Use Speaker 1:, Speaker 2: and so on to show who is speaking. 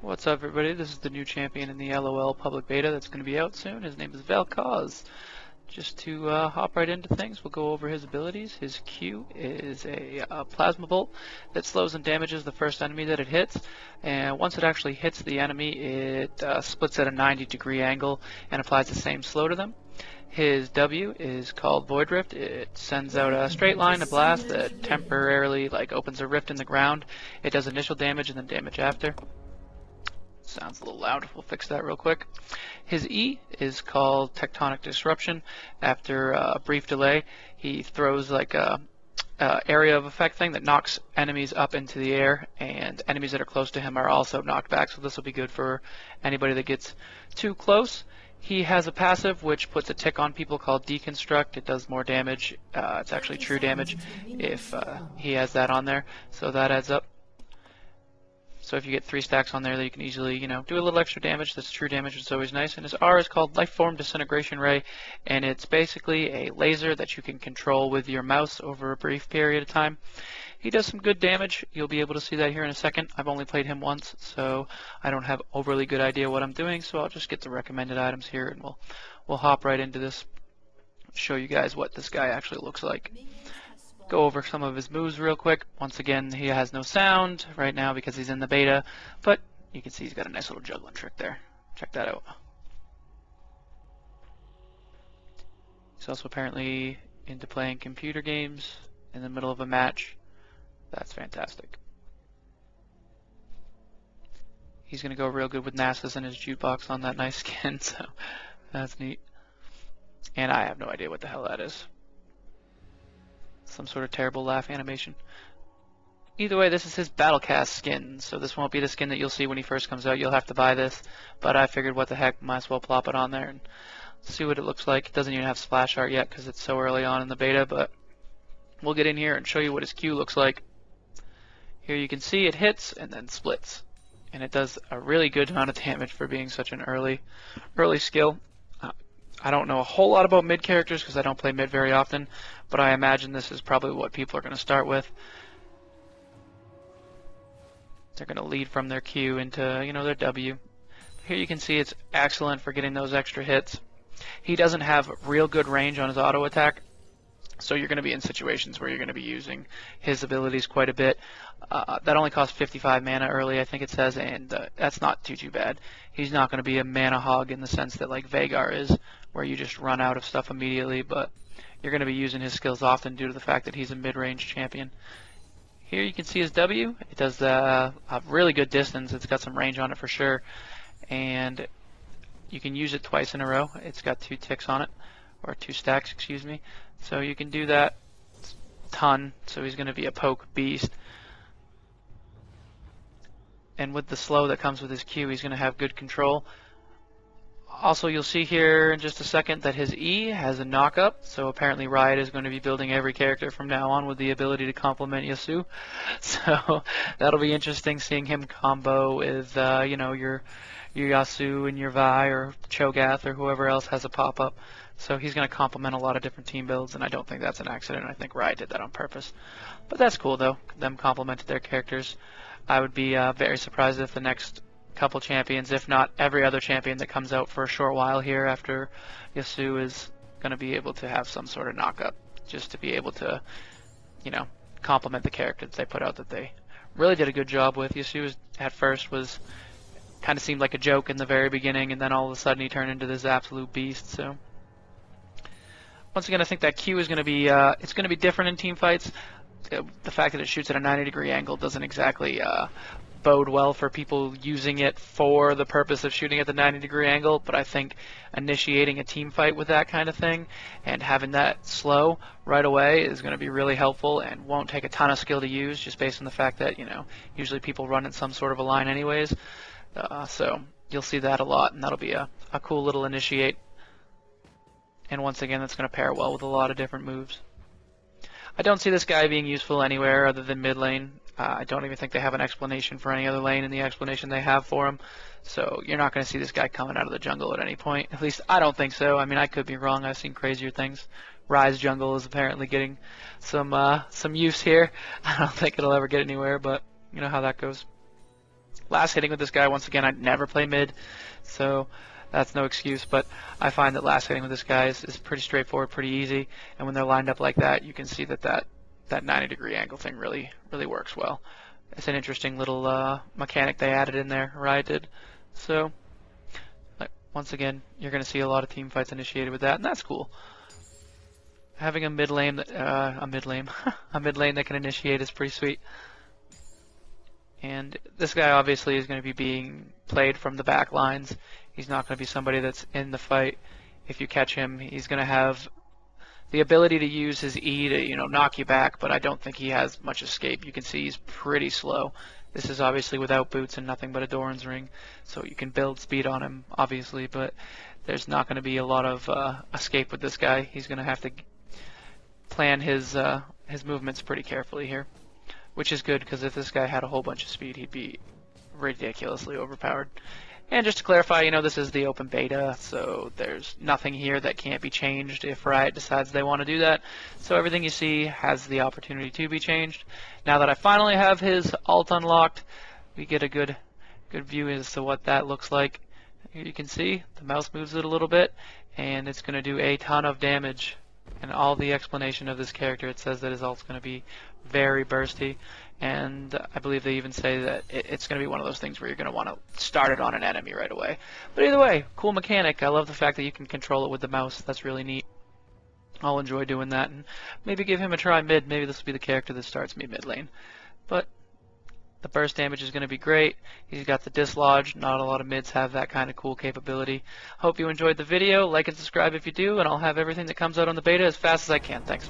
Speaker 1: What's up, everybody? This is the new champion in the LOL public beta that's going to be out soon. His name is Vel'Koz. Just to hop right into things, we'll go over his abilities. His Q is a plasma bolt that slows and damages the first enemy that it hits, and once it actually hits the enemy, it splits at a 90-degree angle and applies the same slow to them. His W is called Void Rift. It sends out a straight line, a blast that temporarily opens a rift in the ground. It does initial damage and then damage after. Sounds a little loud. We'll fix that real quick. His E is called Tectonic Disruption. After a brief delay, he throws a area of effect thing that knocks enemies up into the air, and enemies that are close to him are also knocked back, so this will be good for anybody that gets too close. He has a passive which puts a tick on people called Deconstruct. It does more damage. It's actually true damage if he has that on there, so that adds up. So if you get 3 stacks on there, that you can easily, do a little extra damage. That's true damage, which is always nice. And his R is called Lifeform Disintegration Ray, and it's basically a laser that you can control with your mouse over a brief period of time. He does some good damage. You'll be able to see that here in a second. I've only played him once, so I don't have overly good idea what I'm doing, so I'll just get the recommended items here, and we'll hop right into this, show you guys what this guy actually looks like. Go over some of his moves real quick. Once again, he has no sound right now because he's in the beta, but you can see he's got a nice little juggling trick there. Check that out. He's also apparently into playing computer games in the middle of a match. That's fantastic. He's going to go real good with NASA's and his jukebox on that nice skin, so that's neat. And I have no idea what the hell that is. Some sort of terrible laugh animation. Either way, this is his Battlecast skin, so this won't be the skin that you'll see when he first comes out. You'll have to buy this, but I figured what the heck, might as well plop it on there and see what it looks like. It doesn't even have splash art yet because it's so early on in the beta, but we'll get in here and show you what his Q looks like. Here you can see it hits and then splits, and it does a really good amount of damage for being such an early skill. I don't know a whole lot about mid characters because I don't play mid very often, but I imagine this is probably what people are going to start with. They're going to lead from their Q into, their W. Here you can see it's excellent for getting those extra hits. He doesn't have real good range on his auto attack, so you're going to be in situations where you're going to be using his abilities quite a bit. That only costs 55 mana early, I think it says, and that's not too bad. He's not going to be a mana hog in the sense that Veigar is, where you just run out of stuff immediately, but you're going to be using his skills often due to the fact that he's a mid-range champion. Here you can see his W. It does a really good distance. It's got some range on it for sure, and you can use it twice in a row. It's got 2 ticks on it, or 2 stacks, excuse me. So you can do that a ton, so he's going to be a poke beast. And with the slow that comes with his Q, he's going to have good control. Also, you'll see here in just a second that his E has a knock-up, so apparently Riot is going to be building every character from now on with the ability to complement Yasuo. So that'll be interesting, seeing him combo with, your Yasuo and your Vi or Cho'Gath or whoever else has a pop-up. So he's going to complement a lot of different team builds, and I don't think that's an accident. I think Riot did that on purpose. But that's cool, though. Them complemented their characters. I would be very surprised if the next couple champions, if not every other champion that comes out for a short while here after Yasuo, is going to be able to have some sort of knock-up, just to be able to, complement the characters they put out that they really did a good job with. Yasuo at first kind of seemed like a joke in the very beginning, and then all of a sudden he turned into this absolute beast. So once again, I think that Q is going to be it's going to be different in team fights. The fact that it shoots at a 90-degree angle doesn't exactly bode well for people using it for the purpose of shooting at the 90-degree angle, but I think initiating a team fight with that kind of thing and having that slow right away is going to be really helpful and won't take a ton of skill to use, just based on the fact that, usually people run in some sort of a line anyways. So you'll see that a lot, and that'll be a cool little initiate. And once again, that's going to pair well with a lot of different moves. I don't see this guy being useful anywhere other than mid lane. I don't even think they have an explanation for any other lane in the explanation they have for him. So you're not going to see this guy coming out of the jungle at any point. At least I don't think so. I mean, I could be wrong. I've seen crazier things. Rise jungle is apparently getting some use here. I don't think it'll ever get anywhere, but you know how that goes. Last hitting with this guy, once again, I never play mid, so that's no excuse, but I find that last hitting with this guy is pretty straightforward, pretty easy, and when they're lined up like that, you can see that 90-degree angle thing really works well. It's an interesting little mechanic they added in there, Riot did. So, once again, you're going to see a lot of team fights initiated with that, and that's cool. Having a mid lane a mid lane that can initiate is pretty sweet. And this guy obviously is going to be being played from the back lines. He's not going to be somebody that's in the fight. If you catch him, he's going to have the ability to use his E to, knock you back, but I don't think he has much escape. You can see he's pretty slow. This is obviously without boots and nothing but a Doran's ring, so you can build speed on him, obviously, but there's not going to be a lot of escape with this guy. He's going to have to plan his movements pretty carefully here, which is good because if this guy had a whole bunch of speed, he'd be ridiculously overpowered. And just to clarify, this is the open beta, so there's nothing here that can't be changed if Riot decides they want to do that. So everything you see has the opportunity to be changed. Now that I finally have his ult unlocked, we get a good view as to what that looks like. Here you can see the mouse moves it a little bit, and it's going to do a ton of damage. And all the explanation of this character, it says that his ult's going to be very bursty, and I believe they even say that it's going to be one of those things where you're going to want to start it on an enemy right away. But either way, cool mechanic. I love the fact that you can control it with the mouse. That's really neat. I'll enjoy doing that, and maybe give him a try mid. Maybe this will be the character that starts me mid lane. But the burst damage is going to be great. He's got the dislodge. Not a lot of mids have that kind of cool capability. Hope you enjoyed the video. Like and subscribe if you do, and I'll have everything that comes out on the beta as fast as I can. Thanks.